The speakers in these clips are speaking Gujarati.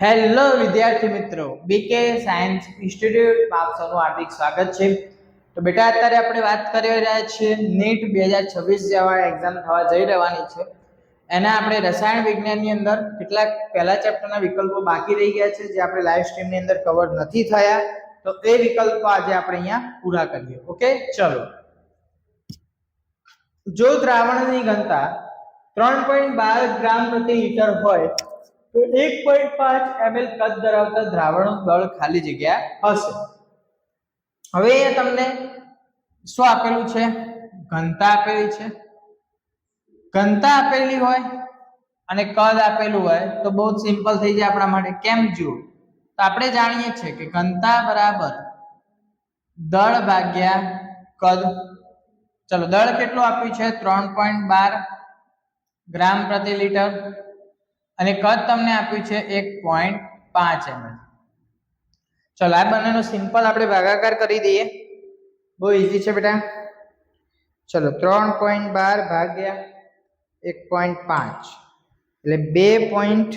હેલો વિદ્યાર્થી મિત્રો, બીકે સાયન્સ ઇન્સ્ટિટ્યૂટ આપ સૌનું હાર્દિક સ્વાગત છે। તો બેટા અત્યારે આપણે વાત કરી રહ્યા છીએ નીટ 2026 જેવા એક્ઝામ થવા જઈ રહેવાની છે। એના આપણે રસાયણ વિજ્ઞાનની અંદર કેટલાક પહેલા ચેપ્ટરના વિકલ્પો બાકી રહી ગયા છે જે આપણે લાઈવ સ્ટ્રીમની અંદર કવર નથી થયા, તો એ વિકલ્પો આજે આપણે અહીંયા પૂરા કરીએ। ઓકે, ચલો। જો દ્રાવણની ઘનતા 3.12 ગ્રામ પ્રતિ લિટર હોય તો 1.5 ml કદ ધરાવતા દ્રાવણનું દળ ખાલી જગ્યા હશે। હવે અહીંયા તમને શું આપેલું છે? ઘનતા આપેલી છે। ઘનતા આપેલી હોય અને કદ આપેલું હોય તો બહુ સિમ્પલ થઈ જાય આપણા માટે। કેમ? જુઓ તો આપણે જાણીએ છીએ કે ઘનતા બરાબર દળ ભાગ્યા કદ। ચલો, દળ કેટલું આપ્યું છે? 3.12 ગ્રામ પ્રતિ લિટર અને કદ તમને આપ્યું છે 1.5 ml। ચલો, આ બંનેનો સિમ્પલ આપણે ભાગાકાર કરી દઈએ, બહુ ઈઝી છે બેટા। ચલો, 3.12 ભાગ્યા 1.5 એટલે 2.8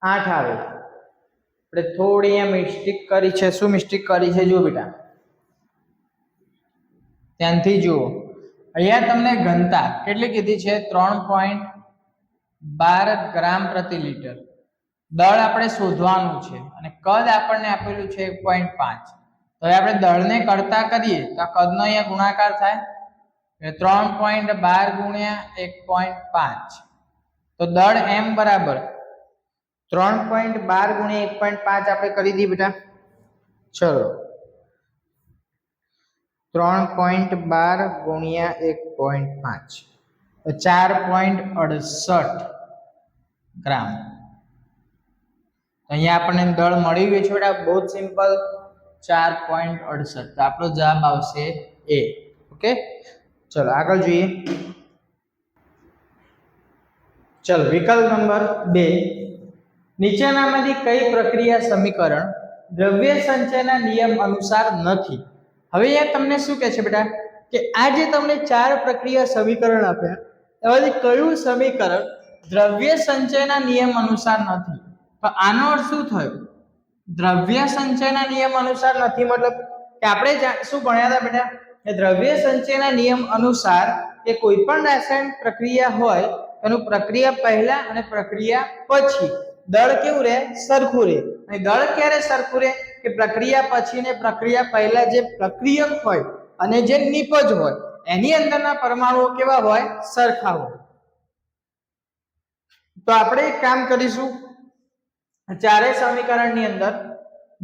આવે। આપણે થોડી અહીંયા મિસ્ટેક કરી છે। શું મિસ્ટેક કરી છે? જુઓ બેટા, ધ્યાનથી જુઓ। અહીંયા તમને ઘનતા કેટલી કીધી છે? 3.12 ગ્રામ પ્રતિ લિટર। દળ આપણે શોધવાનું છે અને કદ આપણને આપેલું છે 1.5। તો હવે આપણે દળને કરતા કરીએ તો આ કદનો અહીંયા ગુણાકાર થાય એટલે 3.12 ગુણ્યા 1.5। તો દળ m બરાબર 3.12 ગુણ્યા 1.5 આપણે કરી દઈએ બેટા। ચલો, 3.12 ગુણ્યા 1.5 તો 4.68 ગ્રામ। અહીંયા આપણને દળ મળી ગયું છે બેટા, બહુ જ સિમ્પલ, 4.68। તો આપણો જવાબ આવશે એ। ઓકે, ચલો આગળ જોઈએ। ચલો, વિકલ્પ નંબર 2, નીચેનામાંથી કઈ પ્રક્રિયા સમીકરણ દ્રવ્ય સંચયના નિયમ અનુસાર નથી? હવે અહીંયા તમને શું કહે છે બેટા કે આ જે તમને 4 પ્રક્રિયા સમીકરણ આપ્યા એમાંથી કયું સમીકરણ દ્રવ્ય સંચયના નિયમ અનુસાર નથી? તો આનો અર્થ શું થયો? દ્રવ્ય સંચયના નિયમ અનુસાર નથી મતલબ કે આપણે શું ભણ્યા હતા બેટા કે દ્રવ્ય સંચયના નિયમ અનુસાર કે કોઈ પણ રાસાયણિક પ્રક્રિયા હોય એનું પ્રક્રિયા પહેલા અને પ્રક્રિયા પછી દળ કેવું રહે? સરખું રહે। અને દળ ક્યારે સરખું રહે? કે પ્રક્રિયા પછી ને પ્રક્રિયા પહેલા જે પ્રક્રિયક હોય અને જે નિપજ હોય એની અંદરના પરમાણુઓ કેવા હોય? સરખા હોય। તો આપણે એક કામ કરીશું, ચારે સમીકરણની અંદર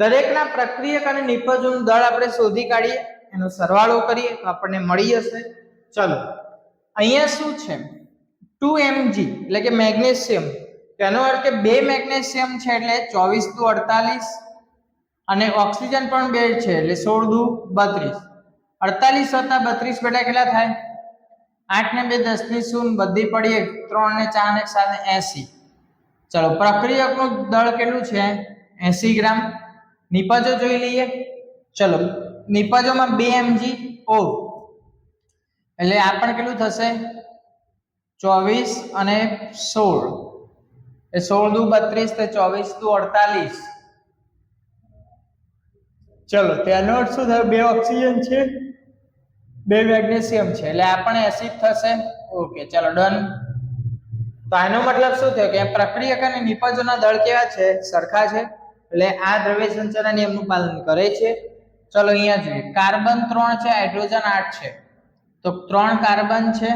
દરેકના પ્રક્રિયક અને નિપજોનું દળ આપણે શોધી કાઢીએ, એનો સરવાળો કરીએ તો આપણને મળી જશે। ચલો, અહીંયા શું છે? 2 Mg એટલે કે મેગ્નેશિયમ, તેનો અર્થ કે 2 મેગ્નેશિયમ છે એટલે 24 દુ 48 અને ઓક્સિજન પણ 2 છે એટલે 16 દુ 32। 48 વત્તા 32 બેટા કેટલા થાય? 8 ને 2 10 ની શૂન્ય, બધી પડી 3 ને 4 ને 7 ને 80। ચલો, પ્રક્રિયકનું દળ કેટલું છે? 80 ગ્રામ। નિપજો જોઈ લઈએ। ચલો, નિપજોમાં 2 MgO એટલે આ પણ કેટલું થશે? 24 અને 16 એ 16 દુ 32 તે 24 દુ 48। ચલો, તેનો અર્થ શું થયો? 2 ઓક્સિજન છે, 2 મેગ્નેશિયમ છે એટલે આ પણ એસિડ થશે। ઓકે, ચલો ડન। તો આનો મતલબ શું થયો કે પ્રક્રિયક અને નિપજોના દળ કેવા છે? સરખા છે એટલે આ દ્રવ્ય સંચયના નિયમનું પાલન કરે છે। ચલો, અહીંયા જોઈએ, કાર્બન 3 છે, હાઇડ્રોજન 8 છે, તો 3 કાર્બન છે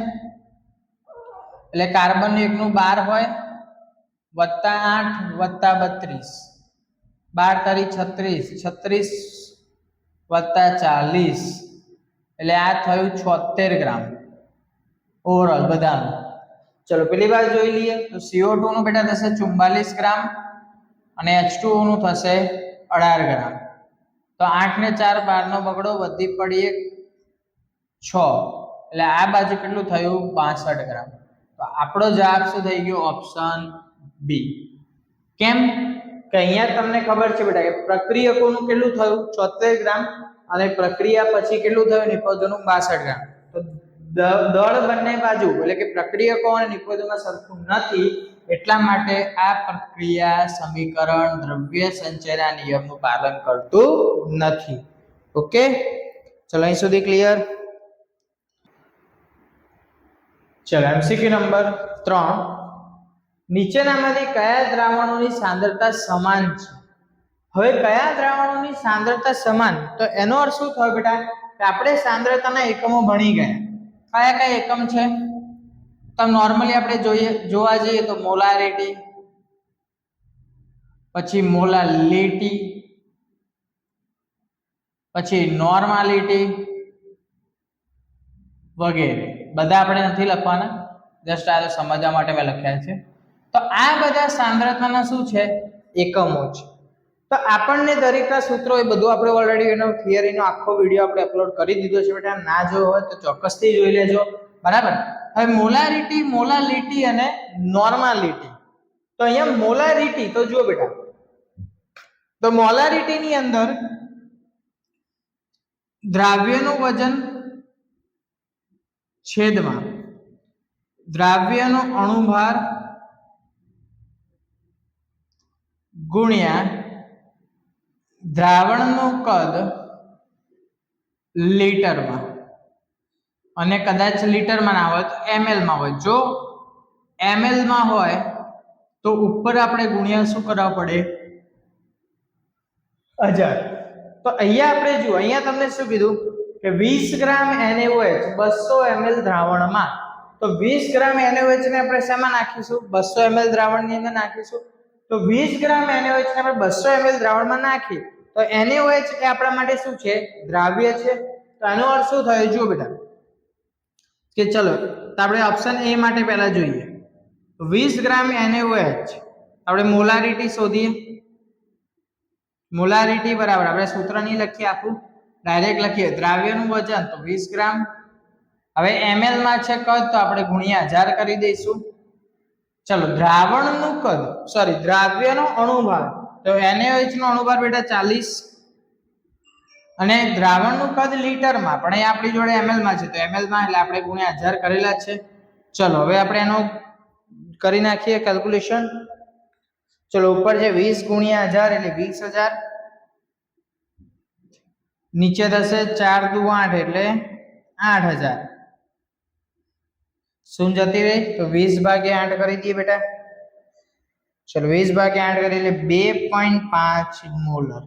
એટલે કાર્બન એકનું 12 હોય વત્તા 8 વત્તા 32, 12 તારી 36, 36 વત્તા 40 એટલે આ થયું 76 ગ્રામ ઓવરઓલ બધાનું। ચલો, પેલી બાજુ જોઈ લઈએ તો CO2 નું બેટા થશે 44 ગ્રામ અને H2O નું થશે 18 ગ્રામ। તો 8 ને 4 12 નો બગડો, વધી પડી 6 એટલે આ બાજુ કેટલું થયું? 62 ગ્રામ। તો આપણો જવાબ શું થઈ ગયો? Option B. કેમ કે અહીંયા તમને ખબર છે બેટા કે પ્રક્રિયકોનું કેટલું થયું? 76 ગ્રામ અને પ્રક્રિયા પછી કેટલું થયું? નિપજોનું 62 ગ્રામ। તો દળ બંને બાજુ એટલે કે પ્રક્રિયકો અને નિપજોમાં સરખું નથી એટલા માટે આ પ્રક્રિયા સમીકરણ દ્રવ્ય સંચયના નિયમનું પાલન કરતું નથી. ઓકે, ચલો અહીં સુધી ક્લિયર. ચલો એમસીક્યુ નંબર 3, નીચેનામાંથી કયા દ્રાવણોની સાંદ્રતા સમાન છે? હવે કયા દ્રાવણોની સાંદ્રતા સમાન, તો એનો અર્થ શું થયો બેટા કે આપણે સાંદ્રતાના એકમો ભણી ગયા. કયા કયા એકમ છે? તો નોર્મલી આપણે જોવા જઈએ તો મોલારિટી, પછી મોલાલિટી, પછી નોર્માલિટી વગેરે. બધા આપણે નથી લખવાના, જસ્ટ આ સમજવા માટે મેં લખ્યા છે. તો આ બધા સાંદ્રતાના શું છે? એકમો છે. તો આપણને દરેકના સૂત્રો એ બધું આપણે ઓલરેડી એનો થિયરીનો આખો વિડીયો આપણે અપલોડ કરી દીધો છે બેટા. ના જોયો હોય તો ચોક્કસથી જોઈ લેજો, બરાબર. હવે મોલારિટી, મોલાલિટી અને નોર્માલિટી. તો અહીંયા મોલારિટી તો જુઓ બેટા, તો મોલારિટી ની અંદર દ્રાવ્યનું વજન છેદમાં દ્રાવ્યનો અણુભાર ગુણ્યા દ્રાવણનું કદ લીટરમાં, અને કદાચ લીટરમાં ના હોય તો ml માં હોય. જો ml માં હોય તો ઉપર આપણે ગુણ્યા શું કરવા પડે? 1000. તો અહીંયા આપણે જુઓ, અહીંયા તમને શું કીધું કે 20 ગ્રામ NaOH 200 ml દ્રાવણમાં. તો 20 ગ્રામ NaOH ને આપણે શેમાં નાખીશું? 200 ml દ્રાવણની અંદર નાખીશું. તો 20 ગ્રામ NaOH ને આપણે 200 ml દ્રાવણમાં નાખી તો NaOH એ આપણા માટે શું છે? દ્રાવ્ય છે. તો આનો અર્થ શું થયો? જુઓ બેટા કે ચલો તો આપણે ઓપ્શન એ માટે પહેલા જોઈએ. 20 ગ્રામ NaOH આપણે મોલારિટી શોધીએ. મોલારિટી બરાબર, આપણે સૂત્ર નહીં લખીએ આખું, ડાયરેક્ટ લખીએ. દ્રાવ્યનું વજન તો 20 ગ્રામ, હવે ml માં છે કદ તો આપણે ગુણ્યા 1000 કરી દઈશું. ચલો દ્રાવણનું કદ, સોરી દ્રાવ્યનો અણુભાર, તો NaOH નો અણુભાર બેટા 40, અને દ્રાવણનું કદ લીટરમાં, પણ અહીં આપણી જોડે ml માં છે તો ml માં એટલે આપણે ગુણ્યા 1000 કરેલા છે. ચલો હવે આપણે એનો કરી નાખીએ કેલ્ક્યુલેશન. ચલો ઉપર છે 20 ગુણ્યા 1000 એટલે 20000, નીચે થશે 4 દુ 8 એટલે 8000. શું જતી રહી? તો 20 ભાગ્યા 8 કરી દઈએ બેટા. ચલો 20 ભાગ્યા 8 કરી એટલે 2.5 મોલર.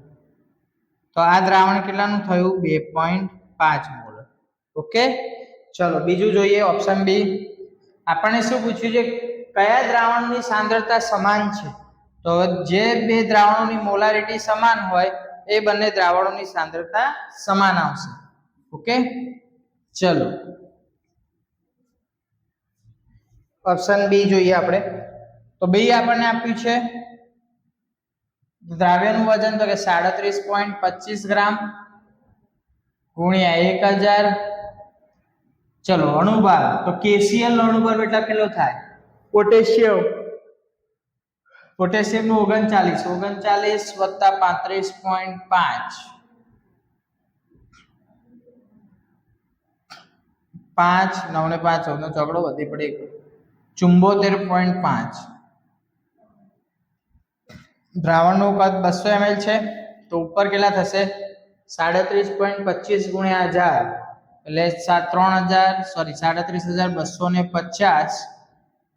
તો આ દ્રાવણ કેટલાનું થયું? 2.5 મોલર. ઓકે, ચલો બીજું જોઈએ ઓપ્શન બી. આપણને શું પૂછ્યું છે? કયા દ્રાવણની સાંદ્રતા સમાન છે? તો જે બે દ્રાવણોની મોલારિટી સમાન હોય એ બંને દ્રાવણોની સાંદ્રતા સમાન આવશે. ઓકે, ચલો ઓપ્શન બી જોઈએ આપણે. તો બી આપણને આપ્યું છે દ્રાવ્યનું વજન તો કે 37.25 ગ્રામ ગુણ્યા 1000. ચલો અણુભાર, તો KCl નો અણુભાર બેટા કેટલો થાય? પોટેશિયમ નું 39 વત્તા 35.5, 5 9 ને 5 14 નો ચોકડો વધી પડે 74.5. દ્રાવણનું કદ 200 ml છે તો ઉપર કેટલા થશે? 37.25 ગુણ્યા 1000 એટલે 33250.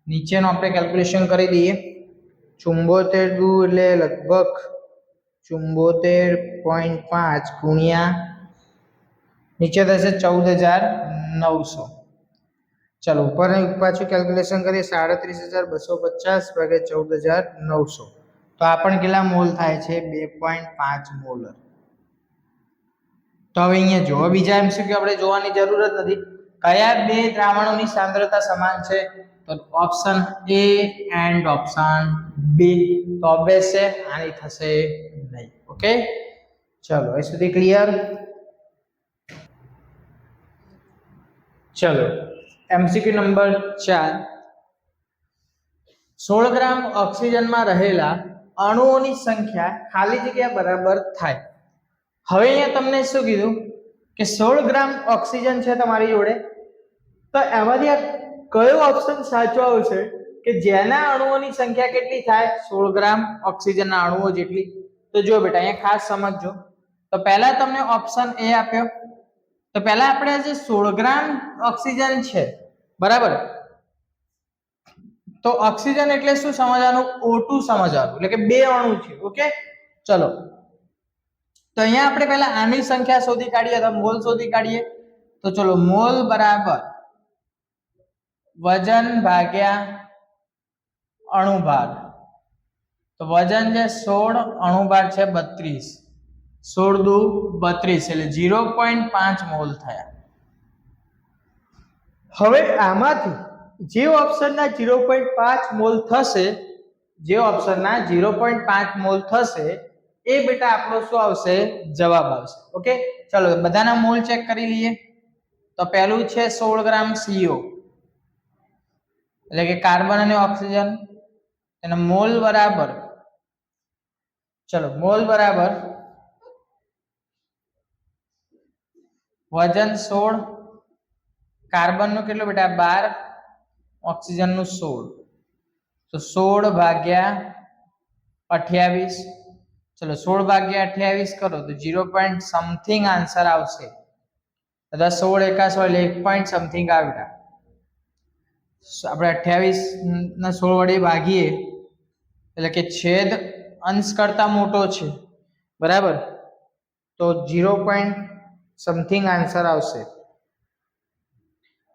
નીચેનો આપણે કેલ્ક્યુલેશન કરી દઈએ. 74 દુ એટલે લગભગ 74.5 ગુણ્યા નીચે થશે 14900. ચલો ઉપર પાછું કેલ્ક્યુલેશન કરીએ. 37250 ભાગ્યા 14900 તો આ પણ કેટલા મોલ થાય છે? 2.5 મોલર. તો હવે અહીંયા જો બીજા એમસીક્યુ આપણે જોવાની જરૂર જ નથી. કયા બે દ્રાવણોની સાંદ્રતા સમાન છે? તો option A and option B. તો ઓબ્વિયસ છે, આની થશે નહીં. ઓકે, ચલો એ સુધી ક્લિયર. ચલો એમસીક્યુ નંબર 4. 16 ગ્રામ ઓક્સિજનમાં રહેલા અણુઓની સંખ્યા ખાલી જગ્યા બરાબર થાય. હવે અહીંયા તમને શું કીધું કે 16 ગ્રામ ઓક્સિજન છે તમારી જોડે, તો એમાંથી કયો ઓપ્શન સાચો આવશે કે જેના અણુઓની સંખ્યા કેટલી થાય 16 ગ્રામ ઓક્સિજનના અણુઓ જેટલી. તો જો બેટા અહીંયા ખાસ સમજજો. તો પહેલા તમને ઓપ્શન એ આપ્યો. તો પહેલા આપણે જે 16 ગ્રામ ઓક્સિજન છે બરાબર, તો ઓક્સિજન એટલે શું સમજવાનું? O2 સમજવાનું, એટલે કે બે અણુ છે. ઓકે ચલો, તો અહીંયા આપણે પહેલા આની સંખ્યા શોધી કાઢીએ, તો મોલ શોધી કાઢીએ. તો ચલો, મોલ બરાબર વજન ભાગ્યા અણુભાર. તો વજન છે 16, અણુભાર છે 32. 16 દુ 32 એટલે 0.5 મોલ થયા. હવે આમાંથી જે ઓપ્શનના 0.5 મોલ થશે, જે ઓપ્શનના 0.5 મોલ થશે એ બેટા આપણો શું આવશે? જવાબ આવશે. ઓકે ચલો બધાના મોલ ચેક કરી લઈએ. તો પહેલું છે 16 ગ્રામ CO, એટલે કે કાર્બન અને ઓક્સિજન. એનો મોલ બરાબર, ચલો મોલ બરાબર વજન 16, કાર્બનનું કેટલું બેટા 12, ઓક્સિજનનું 16. તો 16 ભાગ્યા 28. ચલો 16 ભાગ્યા 28 કરો તો 0 પોઈન્ટ સમથિંગ આન્સર આવશે. અથવા 16 એકા 16 1 પોઈન્ટ સમથિંગ આવ્યા. આપણે 28 ના 16 વડે ભાગીએ એટલે કે છેદ અંશ કરતા મોટો છે બરાબર, તો 0 પોઈન્ટ સમથિંગ આન્સર આવશે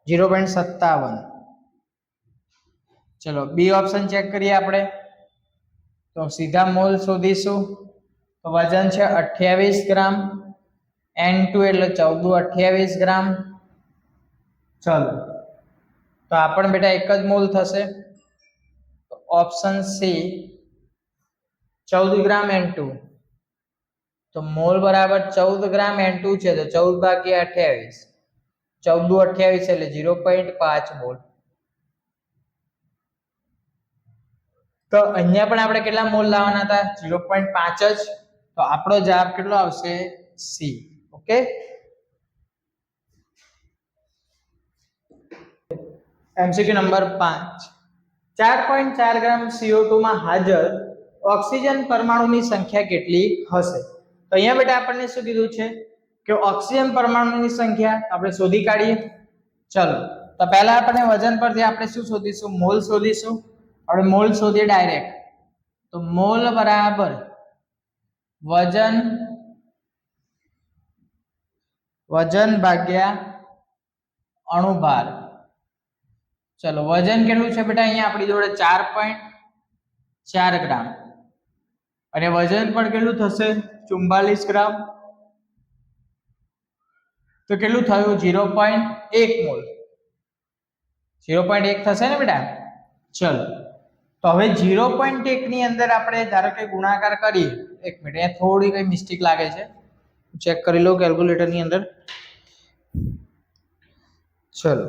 0.57. ચલો બી ઓપ્શન ચેક કરીએ આપણે. તો સીધા મોલ શોધીશું. તો વજન છે 28 ગ્રામ, N2 એટલે 14 28 ગ્રામ. ચલો તો આ પણ બેટા એક જ મોલ થશે. તો ઓપ્શન સી 14 ગ્રામ N2. તો મોલ બરાબર 14 ગ્રામ N2 છે, તો 14 ભાગ્યા 28, 14 28 એટલે 0.5 મોલ. તો અહીંયા પણ આપણે કેટલા મોલ લાવવાના હતા? 0.5 જ. તો આપણો જવાબ કેટલો આવશે? સી. Okay MCQ number 5. 4.4 ગ્રામ CO2 માં હાજર ઓક્સિજન પરમાણુની સંખ્યા કેટલી હશે? તો અહીંયા બેટા આપણને શું કીધું છે કે ઓક્સિજન પરમાણુની સંખ્યા આપણે શોધી કાઢીએ. ચલો તો પહેલા આપણે વજન પરથી આપણે શું શોધીશું? મોલ શોધીશું. આપણે મોલ શોધીએ ડાયરેક્ટ. તો મોલ બરાબર વજન ભાગ્યા અણુભાર. ચલો વજન કેટલું છે બેટા? અહીંયા આપણી જોડે 4.4 ગ્રામ, અને વજન પણ કેટલું થશે? 44 ગ્રામ. તો કેટલું થયું? 0.1 મોલ. 0.1 થશે ને બેટા? ચલો તો હવે 0.1 ની અંદર આપણે ધારો કે ગુણાકાર કરીએ. એક મિનિટ, અહીંયા થોડી કઈ મિસ્ટેક લાગે છે, ચેક કરી લો કેલ્ક્યુલેટર ની અંદર. ચલો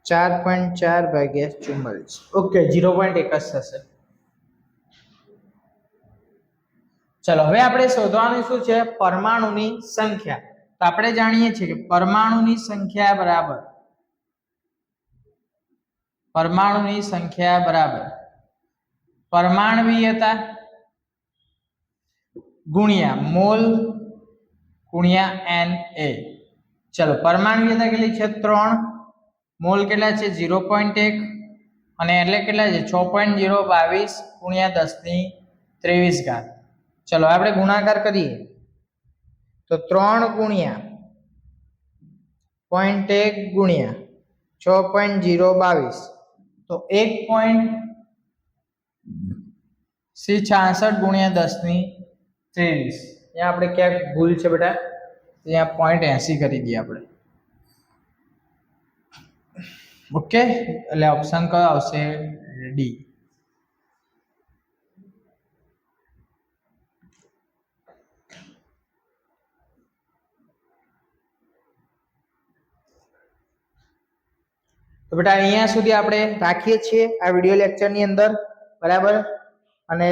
4.4 ભાગ્યા 44. ઓકે 0.1 જ થશે. ચલો હવે આપણે શોધવાનું શું છે? પરમાણુની સંખ્યા. તો આપણે જાણીએ છીએ કે પરમાણુની સંખ્યા બરાબર પરમાણ્વીયતા ગુણ્યા મોલ ગુણ્યા Na. ચલો પરમાણ્વીયતા કેટલી છે? 3. મોલ કેટલા છે? 0.1. અને એટલે કેટલા છે? 6.022 ગુણ્યા 1023 ઘાત. ચલો આપણે ગુણાકાર કરીએ. તો 3 ગુણ્યા 0.1 ગુણ્યા 6.022 તો 1.66 ગુણ્યા 1023. અહીંયા આપણે ક્યાંક ભૂલ છે બેટા, અહીંયા 0.80 કરી દઈએ આપણે. ઓકે એટલે ઓપ્શન કયો આવશે? ડી. તો બેટા અહીંયા સુધી આપણે રાખીએ છીએ આ વિડિયો લેક્ચરની અંદર બરાબર. અને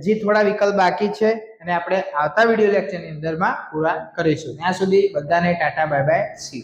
હજી થોડા વિકલ્પ બાકી છે અને આપણે આવતા વિડિયો લેક્ચરની અંદરમાં પૂરા કરીશું. ત્યાં સુધી બધાને ટાટા બાય બાય સી.